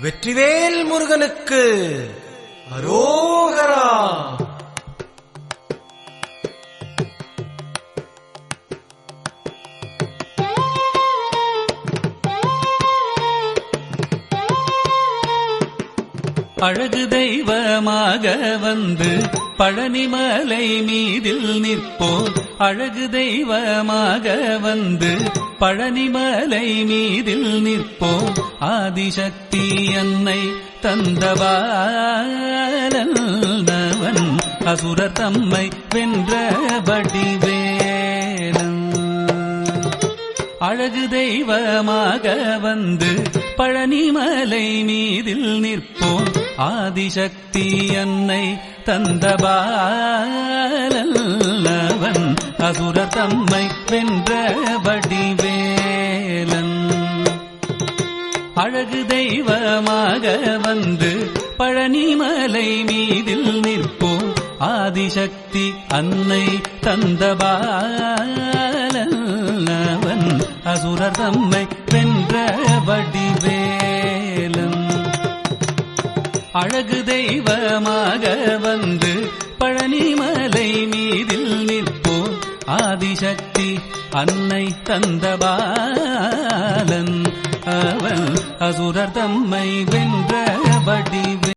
வெற்றிவேல் முருகனுக்கு அரோகரா. அழகு தெய்வமாக வந்து பழனிமலை மீதில் நிற்போம். அழகு தெய்வமாக வந்து பழனிமலை மீதில் நிற்போம். ஆதிசக்தி அன்னை தந்தபாலன் அசுரர் தம்மை வென்ற வடிவேலன். அழகு தெய்வமாக வந்து பழனிமலை மீதில் நிற்போம். ஆதிசக்தி அன்னை தந்தபாலன் அசுரர் தம்மை வென்ற வடிவேலன். அழகு தெய்வமாக வந்து பழனிமலை மீதில் நிற்போம். ஆதிசக்தி அன்னை தந்தபாலன் அசுரர் தம்மை வென்ற வடிவேலன். அழகு தெய்வமாக வந்து பழனிமலை மீதில் நிற்போம். ஆதிசக்தி அன்னை தந்தபாலன் அவன் அசுரர் தம்மை வென்ற வடிவே